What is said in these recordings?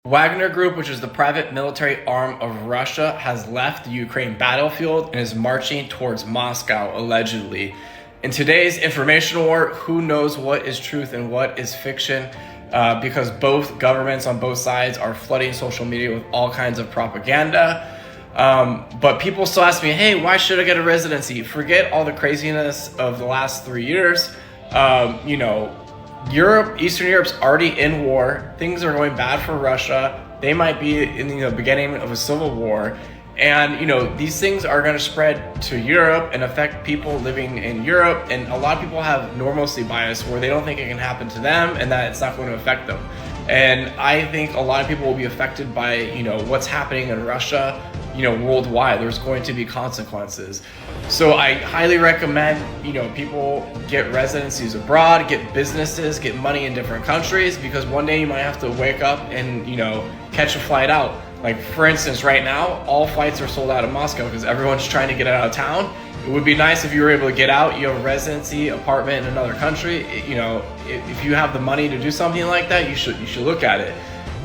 Wagner Group, which is the private military arm of Russia, has left the Ukraine battlefield and is marching towards Moscow, allegedly. In today's information war, who knows what is truth and what is fiction, because both governments on both sides are flooding social media with all kinds of propaganda. But people still ask me, hey, why should I get a residency? Forget all the craziness of the last 3 years. Eastern Europe's already in war. Things are going bad for Russia. They might be in the beginning of a civil war. And, these things are going to spread to Europe and affect people living in Europe. And a lot of people have normalcy bias where they don't think it can happen to them and that it's not going to affect them. And I think a lot of people will be affected by, what's happening in Russia, worldwide. There's going to be consequences. So I highly recommend, people get residencies abroad, get businesses, get money in different countries, because one day you might have to wake up and, catch a flight out. Like, for instance, right now, all flights are sold out of Moscow because everyone's trying to get out of town. It would be nice if you were able to get out. You have a residency, apartment in another country. If you have the money to do something like that, you should look at it.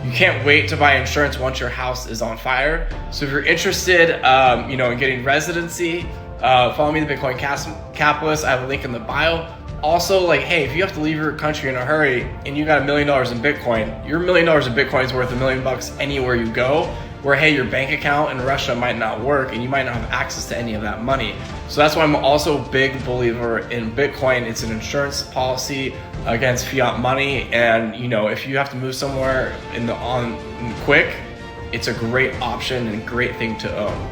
You can't wait to buy insurance once your house is on fire. So if you're interested, in getting residency, follow me, the Bitcoin Capitalist. I have a link in the bio. Also, hey, if you have to leave your country in a hurry and you got $1 million in Bitcoin, your $1 million in Bitcoin is worth $1 million anywhere you go. Where, hey, your bank account in Russia might not work and you might not have access to any of that money. So that's why I'm also a big believer in Bitcoin. It's an insurance policy against fiat money. And, if you have to move somewhere quick, it's a great option and a great thing to own.